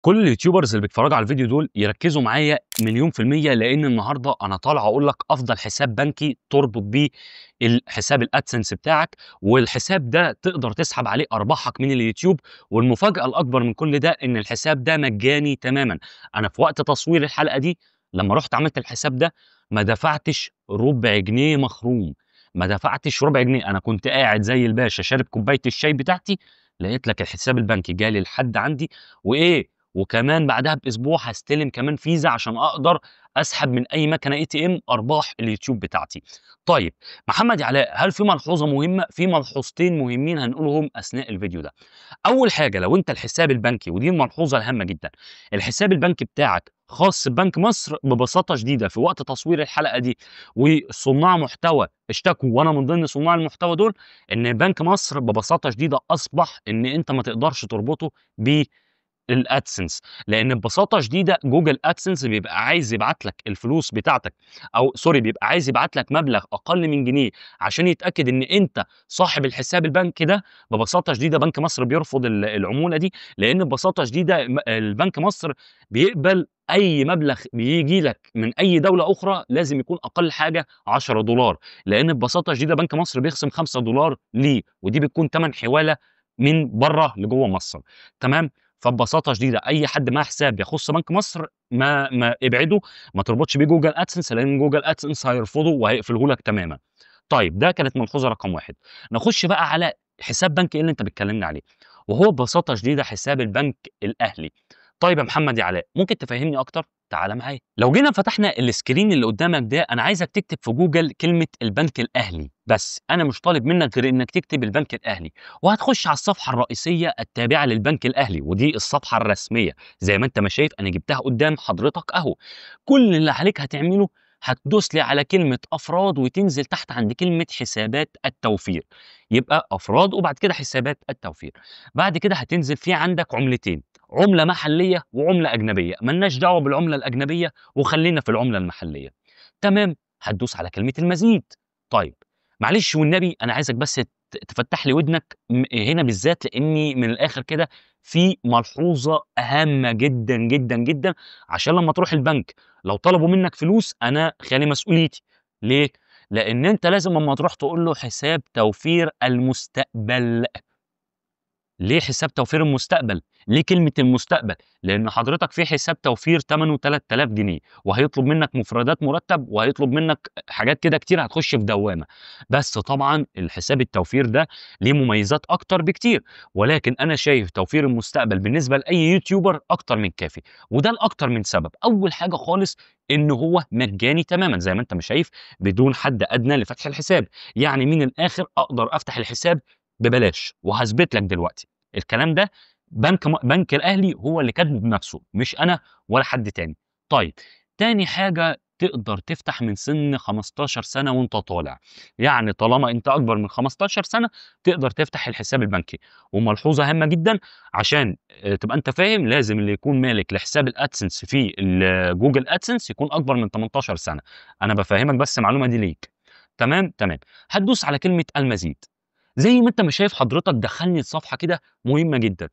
كل اليوتيوبرز اللي بيتفرجوا على الفيديو دول يركزوا معايا مليون في المية، لأن النهارده أنا طالع أقول لك أفضل حساب بنكي تربط بيه الحساب الأدسنس بتاعك، والحساب ده تقدر تسحب عليه أرباحك من اليوتيوب. والمفاجأة الأكبر من كل ده إن الحساب ده مجاني تماما. أنا في وقت تصوير الحلقة دي لما رحت عملت الحساب ده ما دفعتش ربع جنيه مخروم، ما دفعتش ربع جنيه. أنا كنت قاعد زي الباشا شارب كوباية الشاي بتاعتي، لقيت لك الحساب البنكي جالي لحد عندي. وإيه وكمان بعدها باسبوع هستلم كمان فيزا عشان اقدر اسحب من اي مكنه اي تي ام ارباح اليوتيوب بتاعتي. طيب محمد علاء، هل في ملحوظه مهمه؟ في ملحوظتين مهمين هنقولهم اثناء الفيديو ده. اول حاجه، لو انت الحساب البنكي، ودي الملحوظه الهامه جدا، الحساب البنكي بتاعك خاص ببنك مصر، ببساطه شديده في وقت تصوير الحلقه دي وصناع محتوى اشتكوا وانا من ضمن صناع المحتوى دول، ان بنك مصر ببساطه شديده اصبح ان انت ما تقدرش تربطه ب الادسنس. لان ببساطه شديده جوجل ادسنس بيبقى عايز يبعت لك الفلوس بتاعتك، او سوري، بيبقى عايز يبعت لك مبلغ اقل من جنيه عشان يتاكد ان انت صاحب الحساب البنكي ده. ببساطه شديده بنك مصر بيرفض العموله دي، لان ببساطه شديده البنك مصر بيقبل اي مبلغ بيجي لك من اي دوله اخرى لازم يكون اقل حاجه 10 دولار، لان ببساطه شديده بنك مصر بيخصم 5 دولار ليه، ودي بتكون ثمن حواله من بره لجوه مصر. تمام. فببساطه شديده اي حد معاه حساب يخص بنك مصر ما ابعده، ما تربطش بيه جوجل ادسنس، لان جوجل ادسنس هيرفضه وهيقفله لك تماما. طيب ده كانت ملحوظه رقم واحد. نخش بقى على حساب بنك ايه اللي انت بتكلمني عليه، وهو ببساطه شديده حساب البنك الاهلي. طيب يا محمد يا علاء، ممكن تفهمني اكتر؟ تعالى معايا. لو جينا فتحنا السكرين اللي قدامك ده، انا عايزك تكتب في جوجل كلمه البنك الاهلي بس، انا مش طالب منك غير انك تكتب البنك الاهلي، وهتخش على الصفحه الرئيسيه التابعه للبنك الاهلي، ودي الصفحه الرسميه زي ما انت ما شايف انا جبتها قدام حضرتك اهو. كل اللي عليك هتعمله هتدوس لي على كلمه افراد وتنزل تحت عند كلمه حسابات التوفير، يبقى افراد وبعد كده حسابات التوفير. بعد كده هتنزل في عندك عملتين، عمله محليه وعمله اجنبيه، ملناش دعوه بالعمله الاجنبيه وخلينا في العمله المحليه. تمام. هتدوس على كلمه المزيد. طيب معلش والنبي انا عايزك بس تفتح لي ودنك هنا بالذات، لاني من الاخر كده في ملحوظه هامه جدا جدا جدا، عشان لما تروح البنك لو طلبوا منك فلوس انا خالي مسؤوليتي. ليه؟ لان انت لازم اما تروح تقول له حساب توفير المستقبل. ليه حساب توفير المستقبل؟ ليه كلمة المستقبل؟ لأن حضرتك في حساب توفير تمنه 3000 جنيه، وهيطلب منك مفردات مرتب، وهيطلب منك حاجات كده كتير، هتخش في دوامة. بس طبعا الحساب التوفير ده ليه مميزات أكتر بكتير، ولكن أنا شايف توفير المستقبل بالنسبة لأي يوتيوبر أكتر من كافي، وده لأكتر من سبب. أول حاجة خالص إن هو مجاني تماما زي ما أنت ما شايف، بدون حد أدنى لفتح الحساب. يعني من الآخر أقدر أفتح الحساب ببلاش، وهثبت لك دلوقتي الكلام ده. بنك الاهلي هو اللي كاتبه بنفسه، مش انا ولا حد تاني. طيب تاني حاجه، تقدر تفتح من سن 15 سنه وانت طالع، يعني طالما انت اكبر من 15 سنه تقدر تفتح الحساب البنكي. وملحوظه هامه جدا عشان تبقى انت فاهم، لازم اللي يكون مالك لحساب الادسنس في جوجل ادسنس يكون اكبر من 18 سنه. انا بفهمك بس المعلومه دي ليك. تمام تمام. هتدوس على كلمه المزيد. زي ما أنت ما شايف حضرتك دخّلني لصفحة كده مهمة جدًا.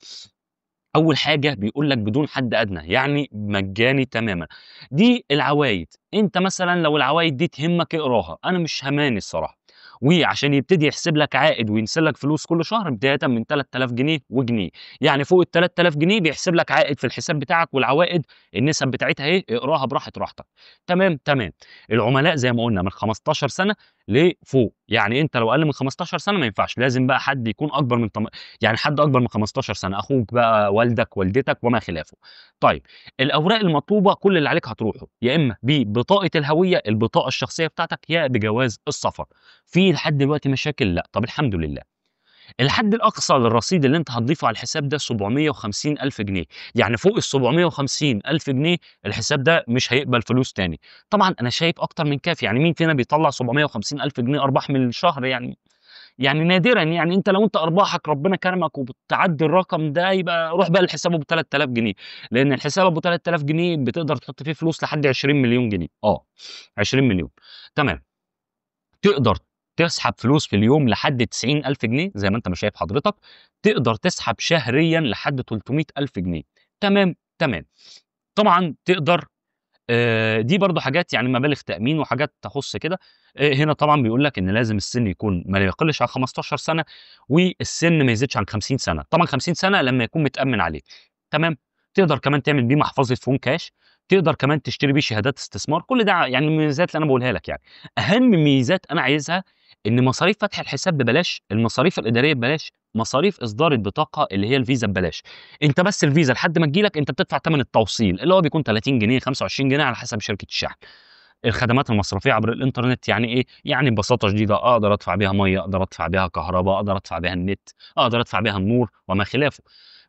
أول حاجة بيقول لك بدون حد أدنى، يعني مجاني تمامًا. دي العوايد، أنت مثلًا لو العوايد دي تهمك اقراها، أنا مش هاماني الصراحة. وعشان يبتدي يحسب لك عائد وينزل لك فلوس كل شهر بدايةً من 3000 جنيه وجنيه، يعني فوق ال3000 جنيه بيحسب لك عائد في الحساب بتاعك، والعوائد النسب بتاعتها إيه، اقراها براحة راحتك. تمام، تمام. العملاء زي ما قُلنا من 15 سنة لفوق، يعني أنت لو أقل من 15 سنة ما ينفعش، لازم بقى حد يكون أكبر من يعني حد أكبر من 15 سنة، أخوك بقى، والدك، والدتك وما خلافه. طيب الأوراق المطلوبة كل اللي عليك هتروحه يا إما ببطاقة الهوية، البطاقة الشخصية بتاعتك، يا بجواز السفر. في لحد دلوقتي مشاكل؟ لأ، طب الحمد لله. الحد الأقصى للرصيد اللي أنت هتضيفه على الحساب ده 750,000 جنيه، يعني فوق ال750,000 جنيه الحساب ده مش هيقبل فلوس تاني. طبعًا أنا شايف أكتر من كافي، يعني مين فينا بيطلّع 750,000 جنيه أرباح من الشهر يعني؟ يعني نادرًا يعني. أنت لو أنت أرباحك ربنا كرمك وبتعدّي الرقم ده، يبقى روح بقى لحساب أبو 3000 جنيه، لأن الحساب أبو 3000 جنيه بتقدر تحط فيه فلوس لحد 20.000.000 جنيه، 20.000.000. تمام. تقدر تسحب فلوس في اليوم لحد 90,000 جنيه زي ما أنت ما شايف حضرتك، تقدر تسحب شهريًا لحد 300,000 جنيه. تمام، تمام. طبعًا تقدر دي برضه حاجات يعني مبالغ تأمين وحاجات تخُص كده. هنا طبعًا بيقول لك إن لازم السِن يكون ما يقلّش عن 15 سَنة، والسِن ما يزيدش عن 50 سَنة، طبعًا 50 سَنة لمّا يكون متأمِّن عليه، تمام. تقدر كمان تعمل بيه محفظة فودافون كاش، تقدر كمان تشتري بيه شهادات استثمار، كل ده يعني المميزات اللي أنا باقولها لك يعني. أهم ميزات أنا عايزها إن مصاريف فتح الحساب ببلاش، المصاريف الإدارية ببلاش، مصاريف إصدار البطاقة اللي هي الفيزا ببلاش. أنت بس الفيزا لحد ما تيجي لك أنت بتدفع تَمَن التوصيل، اللي هو بيكون 30 جنيه، 25 جنيه على حسب شركة الشحن. الخدمات المصرفية عبر الإنترنت يعني إيه؟ يعني ببساطة شديدة أقدر أدفع بيها مَيّة، أقدر أدفع بيها كهربا، أقدر أدفع بيها النت، أقدر أدفع بيها النور وما خلافه.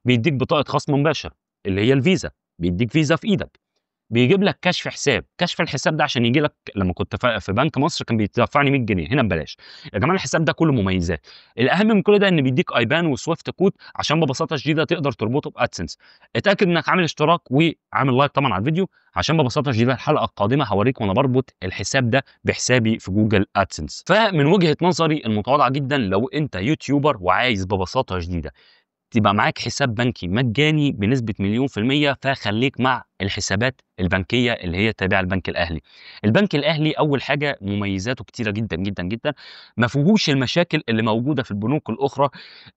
بيدّيك بطاقة خصم مباشر اللي هي الفيزا، بيدّيك فيزا في إيدك. بيجيب لك كشف حساب، كشف الحساب ده عشان ييجي لك لمّا كنت في بنك مصر كان بيدفعني 100 جنيه، هنا ببلاش. يا جماعة الحساب ده كُلّه مميزات، الأهم من كل ده إن بيدّيك IBAN وSwift code عشان ببساطة شديدة تقدر تربطه بAdsense. اتأكد إنك عامل اشتراك وعامل لايك طبعًا على الفيديو، عشان ببساطة شديدة الحلقة القادمة هاورّيك وأنا باربط الحساب ده بحسابي في Google AdSense. فمن وجهة نظري المتواضعة جدًا لو أنت يوتيوبر وعايز ببساطة شديدة تبقى معاك حساب بنكي مجاني بنسبة مليون في المية، فخليك مع الحسابات البنكية اللي هي تابعة للبنك الأهلي. البنك الأهلي أول حاجة مميزاته كتيرة جدًا، جدًا، جدًا، ما فيهوش المشاكل اللي موجودة في البنوك الأخرى.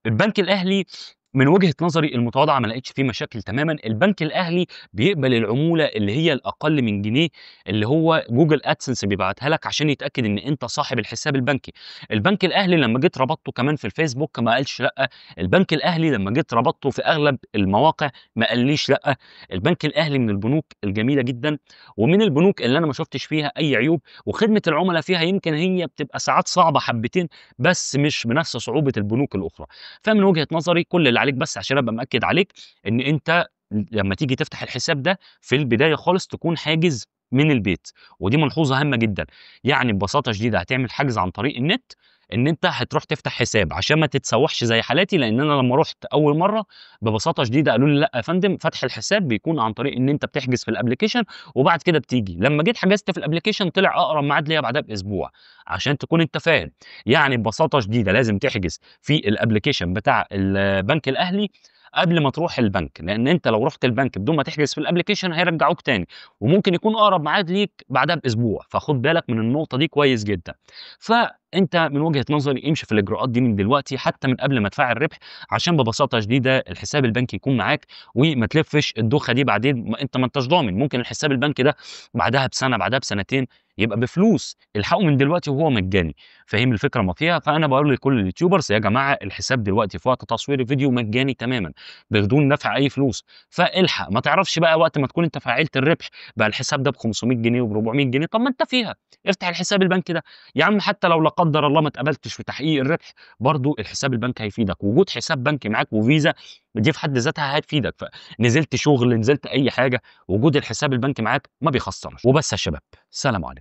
البنك الأهلي من وجهة نظري المتواضعة ما لقيتش فيه مشاكل تمامًا. البنك الأهلي بيقبل العمولة اللي هي الأقل من جنيه، اللي هو Google AdSense بيبعتها لك عشان يتأكد إن أنت صاحب الحساب البنكي. البنك الأهلي لمّا جيت ربطته كمان في الفيسبوك ما قالش لأ، البنك الأهلي لمّا جيت ربطته في أغلب المواقع ما قاليش لأ. البنك الأهلي من البنوك الجميلة جدًا، ومن البنوك اللي أنا ما شُفتش فيها أي عيوب، وخدمة العملا فيها يمكن هي بتبقى ساعات صعبة حبتين، بس مش بنفس صعوبة البنوك الأخرى. فمن وجهة نظري كل اللي عليك بس عشان أبقى مأكد عليك، إن أنت لمّا تيجي تفتح الحساب ده في البداية خالص تكون حاجز من البيت، ودي ملحوظة هامة جدًا. يعني ببساطة شديدة هتعمل حجز عن طريق النت، إن أنت هتروح تفتح حساب عشان ما تتسوّحش زي حالاتي، لإن أنا لمّا رُحت أول مرّة ببساطة شديدة قالوا لي: "لأ يا فندم، فتح الحساب بيكون عن طريق إن أنت بتحجز في الapplication وبعد كده بتيجي." لمّا جيت حجزت في الapplication طلع أقرب ميعاد ليّا بعدها بأسبوع، عشان تكون أنت فاهم. يعني ببساطة شديدة لازم تحجز في الapplication بتاع البنك الأهلي قبل ما تروح البنك، لإن أنت لو رُحت البنك بدون ما تحجز في الapplication هيرجّعوك تاني، وممكن يكون أقرب ميعاد ليك بعدها بأسبوع، فخُد بالك من النقطة دي كويس جدًا. فأنت من وجهة نظري امشي في الإجراءات دي من دلوقتي حتى من قبل ما تفعّل ربح، عشان ببساطة شديدة الحساب البنكي يكون معاك، وما تلفّش الدوخة دي بعدين أنت ما أنتاش ضامن، ممكن الحساب البنكي ده بعدها بسنة، بعدها بسنتين يبقى بفلوس، الحقه من دلوقتي وهو مجاني. فاهم الفكرة ما فيها؟ فأنا باقول لكل اليوتيوبرز يا جماعة الحساب دلوقتي في وقت تصوير الفيديو مجاني تمامًا، بدون دفع أي فلوس، فالحق ما تعرفش بقى وقت ما تكون أنت فعّلت الربح بقى الحساب ده ب500 جنيه وب400 جنيه، طب ما أنت فيها، افتح الحساب البنكي ده. يا عم حتى لو لا قدّر الله ما اتقبلتش في تحقيق الربح، برضه الحساب البنكي هيفيدك، وجود حساب بنكي معاك وفيزا دي في حد ذاتها هتفيدك، فنزلت شغل، نزلت أي حاجة، وجود الحساب البنكي معاك ما بيخسّرش. وبس يا شباب، سلام عليكم.